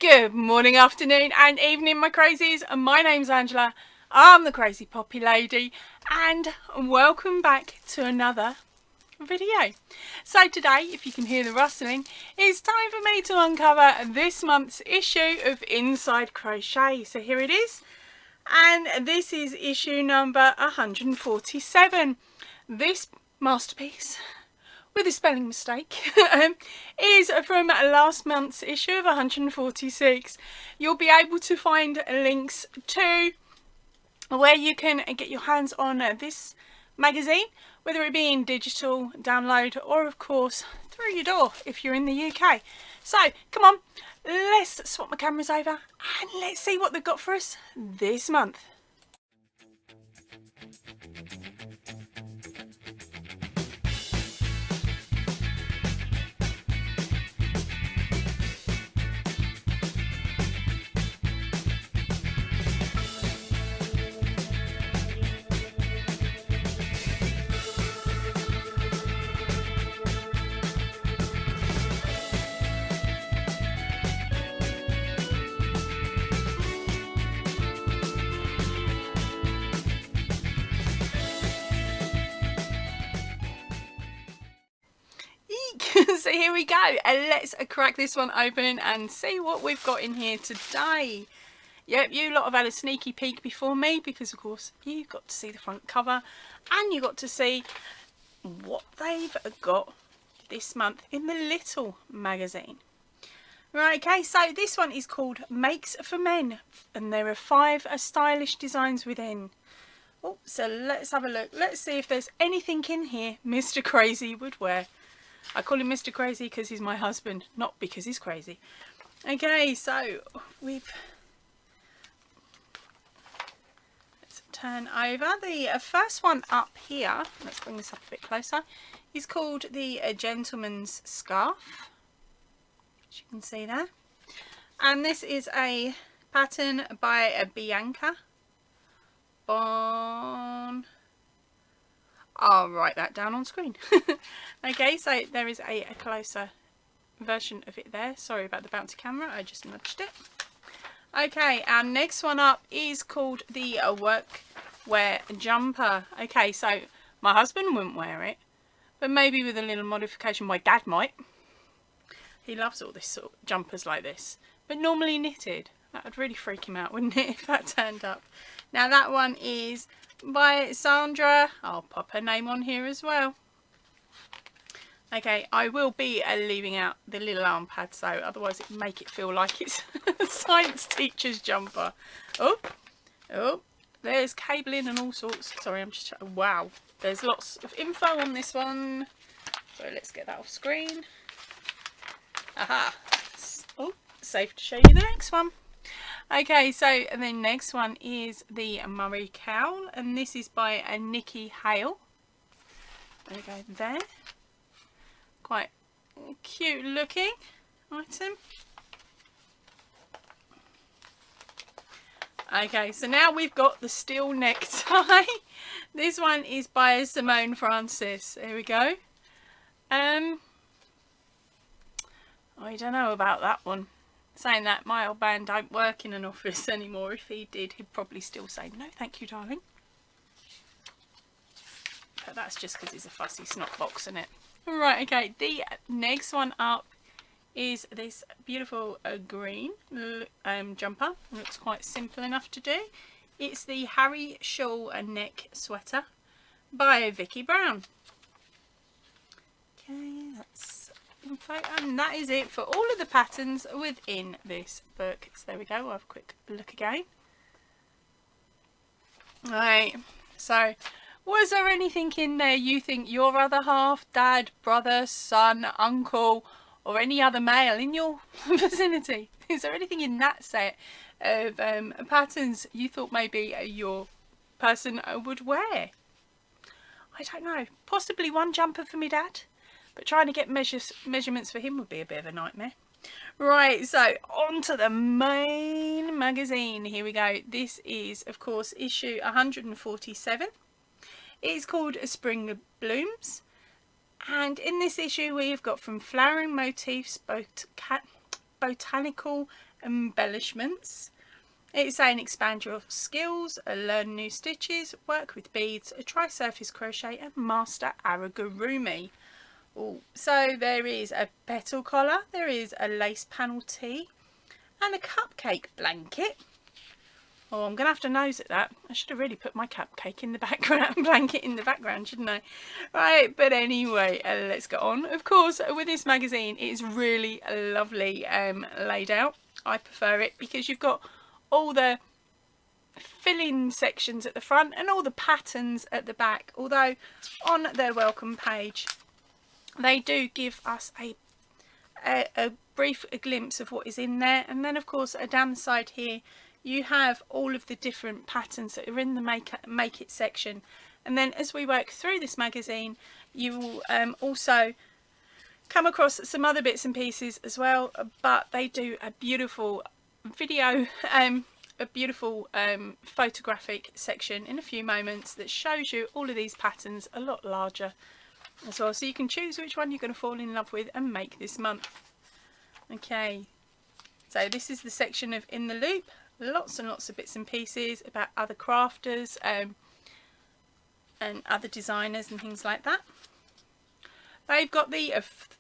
Good morning, afternoon and evening, my crazies. My name's Angela. I'm the Crazy Poppy Lady and welcome back to another video. So today, if you can hear the rustling, it's time for me to uncover this month's issue of Inside Crochet. So here it is, and this is issue number 147. This masterpiece with a spelling mistake is from last month's issue of 146. You'll be able to find links to where you can get your hands on this magazine, whether it be in digital download or of course through your door if you're in the UK. So come on, let's swap my cameras over and let's see what they've got for us this month. So here we go, and let's crack this one open and see what we've got in here today. Yep, you lot have had a sneaky peek before me because of course you got to see the front cover and you got to see what they've got this month in the little magazine. Right, okay, so this one is called Makes for Men and there are 5 stylish designs within. Oh, so let's have a look. Let's see if there's anything in here Mr. Crazy would wear. I call him Mr. Crazy because he's my husband, not because he's crazy. Okay, so let's turn over. The first one up here, let's bring this up a bit closer, is called the Gentleman's Scarf, which you can see there. And this is a pattern by Bianca Bon. I'll write that down on screen. Okay, so there is a closer version of it there. Sorry about the bouncy camera, I just nudged it. Okay, our next one up is called the Workwear Jumper. Okay, so my husband wouldn't wear it, but maybe with a little modification my dad might. He loves all this sort of jumpers like this, but normally knitted. That would really freak him out, wouldn't it, if that turned up. Now that one is by Sandra. I'll pop her name on here as well. Okay, I will be leaving out the little arm pad, so otherwise it make it feel like it's a science teacher's jumper. Oh, there's cabling and all sorts. Sorry, I'm just wow, there's lots of info on this one. So let's get that off screen. Aha. Oh, safe to show you the next one. Okay, so the next one is the Murray Cowl, and this is by Nikki Hale. There we go there. Quite cute looking item. Okay, so now we've got the steel necktie. This one is by Simone Francis. There we go. I don't know about that one. Saying that, my old man don't work in an office anymore. If he did, he'd probably still say, no thank you, darling. But that's just because he's a fussy snot box, isn't it? Right, okay, the next one up is this beautiful green jumper. It looks quite simple enough to do. It's the Harry Shawl neck sweater by Vicky Brown. Okay, that's info, and that is it for all of the patterns within this book. So there we go, we'll have a quick look again. Right, so was there anything in there you think your other half, dad, brother, son, uncle or any other male in your vicinity, is there anything in that set of patterns you thought maybe your person would wear? I don't know, possibly one jumper for me dad, but trying to get measurements for him would be a bit of a nightmare. Right, so on to the main magazine. Here we go. This is, of course, issue 147. It's called Spring Blooms. And in this issue, we've got from Flowering Motifs, both botanical embellishments. It's saying expand your skills, learn new stitches, work with beads, try surface crochet and master amigurumi. Ooh, so there is a petal collar, there is a lace panel tee and a cupcake blanket. Oh, I'm going to have to nose at that. I should have really put my cupcake in the background, blanket in the background, shouldn't I? Right, but anyway, let's go on. Of course, with this magazine, it is really lovely laid out. I prefer it because you've got all the fill-in sections at the front and all the patterns at the back. Although, on their welcome page, they do give us a brief glimpse of what is in there. And then, of course, down the side here, you have all of the different patterns that are in the make it section. And then as we work through this magazine, you will also come across some other bits and pieces as well, but they do a beautiful video, a beautiful photographic section in a few moments that shows you all of these patterns a lot larger as well, so you can choose which one you're going to fall in love with and make this month. Okay, so this is the section of In the Loop. Lots and lots of bits and pieces about other crafters and other designers and things like that. They've got the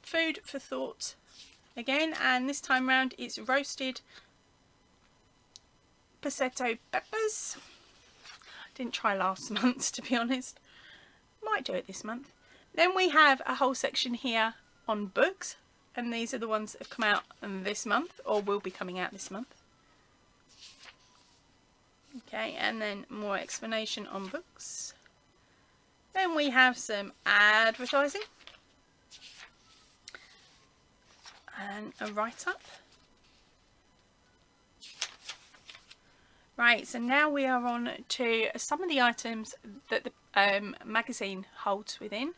food for thought again, and this time round it's roasted pesto peppers. Didn't try last month, to be honest. Might do it this month. Then we have a whole section here on books, and these are the ones that have come out this month or will be coming out this month. Okay, and then more explanation on books. Then we have some advertising and a write-up. Right, so now we are on to some of the items that the magazine holds within,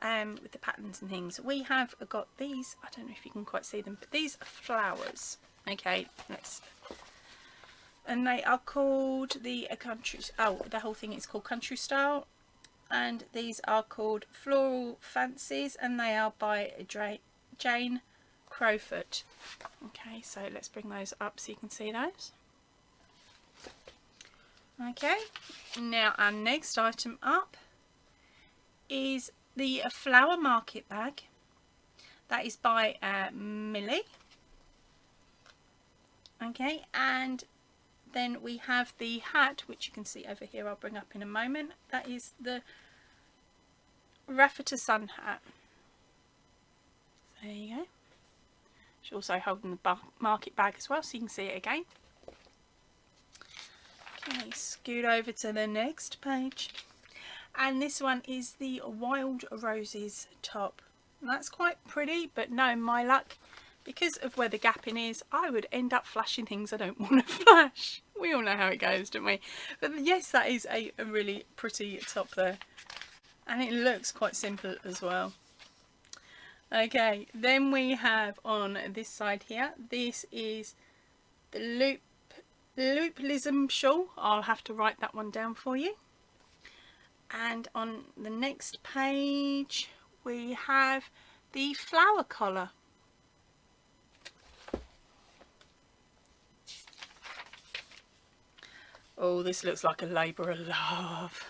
with the patterns and things. We have got these, I don't know if you can quite see them, but these are flowers. Okay, and they are called the country, the whole thing is called Country Style, and these are called Floral Fancies, and they are by Jane Crowfoot. Okay, so let's bring those up so you can see those. Okay, now our next item up is the flower market bag. That is by Millie. Okay, and then we have the hat, which you can see over here, I'll bring up in a moment. That is the Raffeta Sun hat. There you go. She's also holding the market bag as well, so you can see it again. Okay, scoot over to the next page. And this one is the Wild Roses top. And that's quite pretty, but no, my luck, because of where the gapping is, I would end up flashing things I don't want to flash. We all know how it goes, don't we? But yes, that is a really pretty top there. And it looks quite simple as well. Okay, then we have on this side here, this is the Looplism shawl. I'll have to write that one down for you. And on the next page, we have the flower collar. Oh, this looks like a labour of love.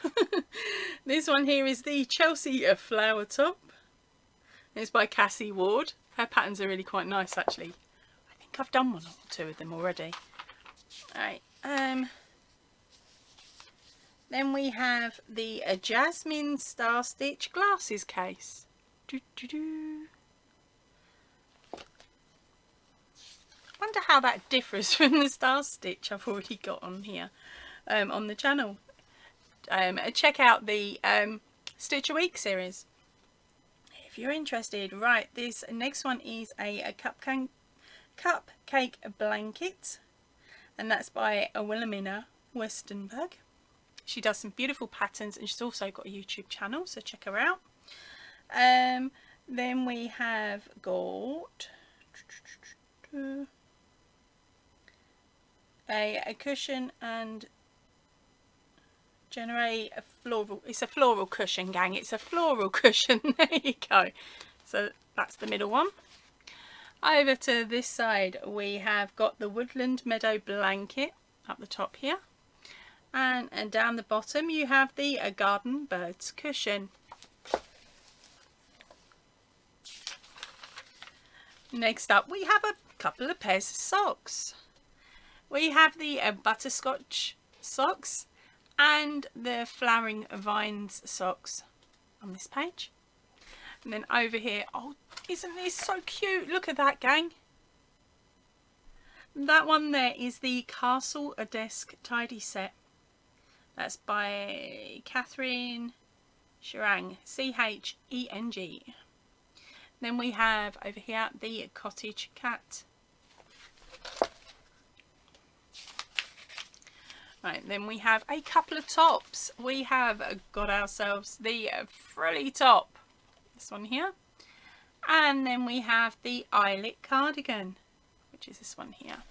This one here is the Chelsea flower top. It's by Cassie Ward. Her patterns are really quite nice, actually. I think I've done one or two of them already. Alright, then we have the Jasmine Star Stitch glasses case. Wonder how that differs from the Star Stitch I've already got on here on the channel. Check out the Stitch a Week series if you're interested. Right, this next one is a cupcake blanket, and that's by Wilhelmina Westenberg. She does some beautiful patterns, and she's also got a YouTube channel, so check her out. Then we have got a cushion and generate a floral. It's a floral cushion, gang. It's a floral cushion. There you go. So that's the middle one. Over to this side we have got the Woodland Meadow Blanket up the top here, and down the bottom you have the Garden Birds Cushion. Next up we have a couple of pairs of socks. We have the Butterscotch socks and the Flowering Vines socks on this page. And then over here, oh, isn't this so cute? Look at that, gang. That one there is the Castle Desk Tidy Set. That's by Catherine Cheng, C-H-E-N-G. Then we have over here the Cottage Cat. Right, then we have a couple of tops. We have got ourselves the frilly top, this one here, and then we have the eyelet cardigan, which is this one here.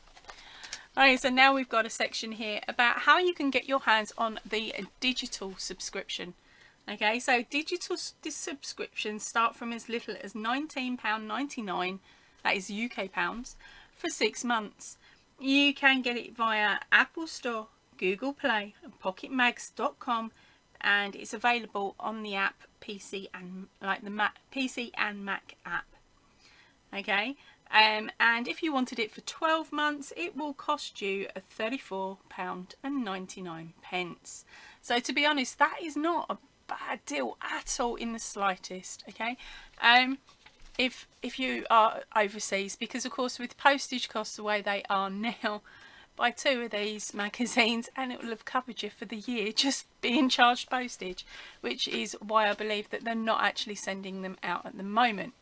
Alright, so now we've got a section here about how you can get your hands on the digital subscription. Okay, so digital subscriptions start from as little as £19.99, that is UK pounds, for 6 months. You can get it via Apple Store, Google Play, and pocketmags.com, and it's available on the app PC and PC and Mac app. Okay, and if you wanted it for 12 months, it will cost you £34.99. So to be honest, that is not a bad deal at all in the slightest. Okay, if you are overseas, because of course with postage costs the way they are now, buy 2 of these magazines and it will have covered you for the year just being charged postage, which is why I believe that they're not actually sending them out at the moment.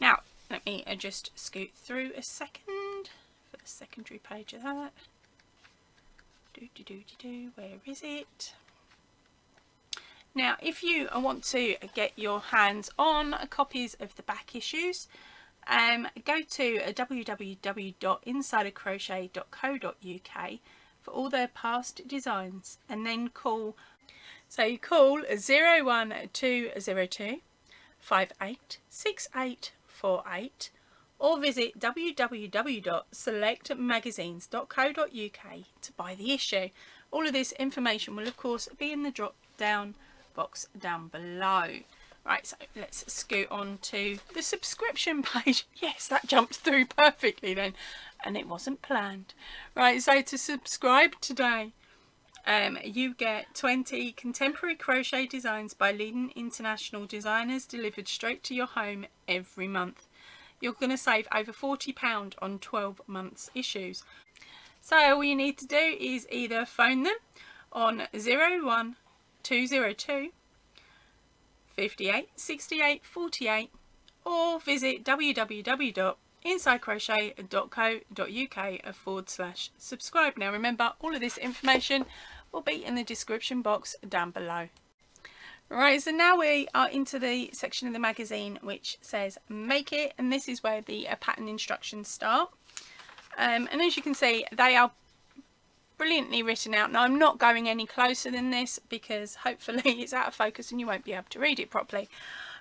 Now let me just scoot through a second for the secondary page of that. Where is it? Now if you want to get your hands on copies of the back issues, go to www.insidercrochet.co.uk for all their past designs, and then call 01202 586848, or visit www.selectmagazines.co.uk to buy the issue. All of this information will of course be in the drop down box down below. Right, so let's scoot on to the subscription page. Yes, that jumped through perfectly then, and it wasn't planned. Right, so to subscribe today, you get 20 contemporary crochet designs by leading international designers delivered straight to your home every month. You're going to save over £40 on 12 months issues. So all you need to do is either phone them on 01202 58 68 48, or visit www.insidecrochet.co.uk/subscribe. Now remember, all of this information will be in the description box down below. Right, so now we are into the section of the magazine which says make it, and this is where the pattern instructions start. And as you can see, they are brilliantly written out. Now I'm not going any closer than this because hopefully it's out of focus and you won't be able to read it properly,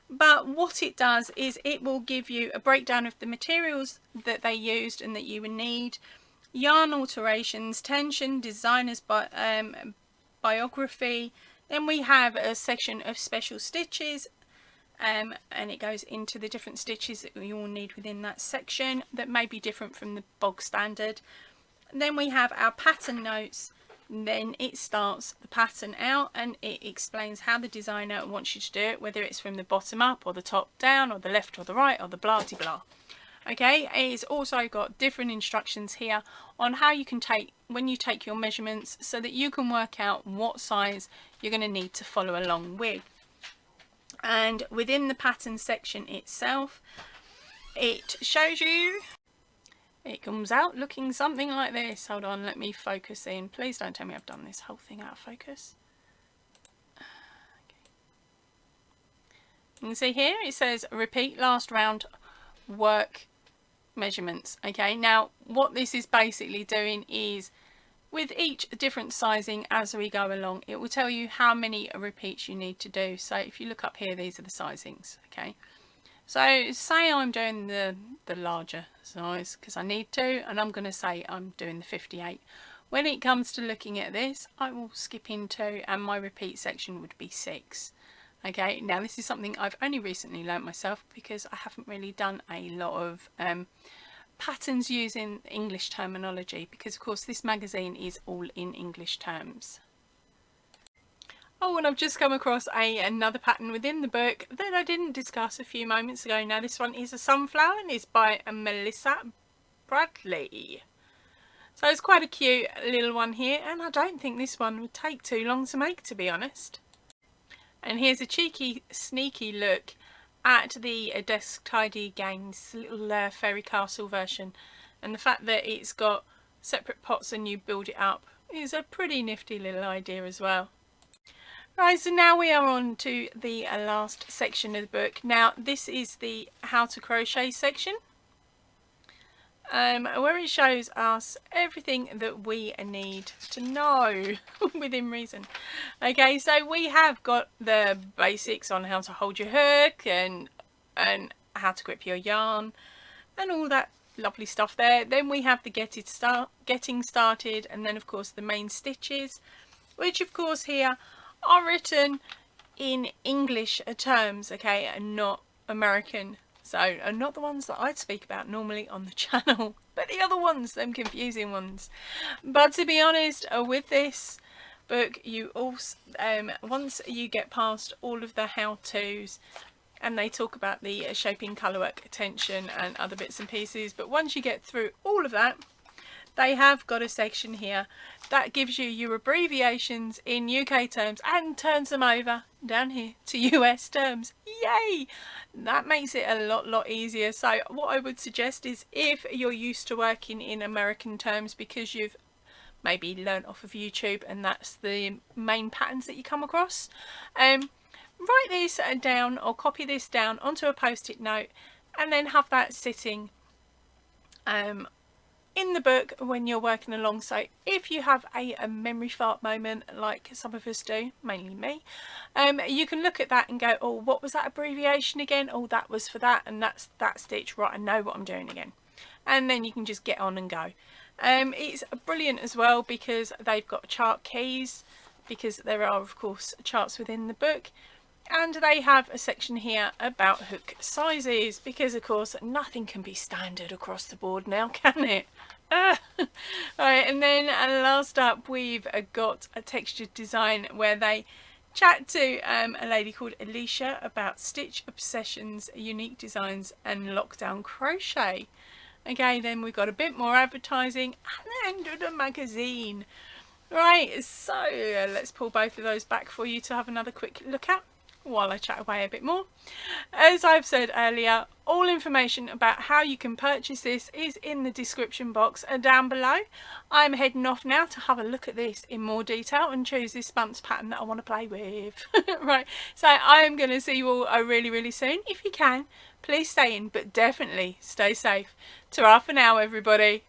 but what it does is it will give you a breakdown of the materials that they used and that you would need, yarn alterations, tension, designers biography. Then we have a section of special stitches, and it goes into the different stitches that you will need within that section that may be different from the bog standard. Then we have our pattern notes. Then it starts the pattern out and it explains how the designer wants you to do it, whether it's from the bottom up or the top down or the left or the right or the blah-de-blah. Okay, it's also got different instructions here on how you can when you take your measurements, so that you can work out what size you're going to need to follow along with. And within the pattern section itself, it shows you. It comes out looking something like this. Hold on, let me focus in. Please don't tell me I've done this whole thing out of focus. Okay. You can see here it says repeat last round work measurements. Okay, now what this is basically doing is with each different sizing as we go along, it will tell you how many repeats you need to do. So if you look up here, these are the sizings. Okay, So say I'm doing the larger size because I need to, and I'm going to say I'm doing the 58. When it comes to looking at this, I will skip into, and my repeat section would be 6. Okay, now this is something I've only recently learnt myself because I haven't really done a lot of patterns using English terminology, because of course this magazine is all in English terms. Oh, and I've just come across another pattern within the book that I didn't discuss a few moments ago. Now this one is a sunflower and is by Melissa Bradley. So it's quite a cute little one here, and I don't think this one would take too long to make, to be honest. And here's a cheeky, sneaky look at the Desk Tidy Games little fairy castle version. And the fact that it's got separate pots and you build it up is a pretty nifty little idea as well. Right, so now we are on to the last section of the book. Now this is the how to crochet section, where it shows us everything that we need to know within reason. Okay, so we have got the basics on how to hold your hook and how to grip your yarn and all that lovely stuff there. Then we have the getting started, and then of course the main stitches, which of course here are written in English terms, okay, and not American. So, and not the ones that I'd speak about normally on the channel, but the other ones, them confusing ones. But to be honest, with this book, you also, once you get past all of the how-tos, and they talk about the shaping, colourwork, tension and other bits and pieces, but once you get through all of that, they have got a section here that gives you your abbreviations in UK terms and turns them over down here to US terms. Yay! That makes it a lot easier. So what I would suggest is, if you're used to working in American terms because you've maybe learnt off of YouTube and that's the main patterns that you come across, write this down or copy this down onto a post-it note and then have that sitting in the book when you're working along. So if you have a memory fart moment like some of us do, mainly me, you can look at that and go, oh, what was that abbreviation again? Oh, that was for that, and that's that stitch. Right, I know what I'm doing again. And then you can just get on and go. It's brilliant as well because they've got chart keys, because there are of course charts within the book. And they have a section here about hook sizes, because of course nothing can be standard across the board now, can it? Right, and then last up we've got a textured design where they chat to a lady called Alicia about stitch obsessions, unique designs and lockdown crochet. Okay, then we've got a bit more advertising and then the magazine. Right, so let's pull both of those back for you to have another quick look at while I chat away a bit more. As I've said earlier, all information about how you can purchase this is in the description box down below. I'm heading off now to have a look at this in more detail and choose this month's pattern that I want to play with. Right, so I am going to see you all really soon. If you can, please stay in, but definitely stay safe. Ta-ra for now, everybody.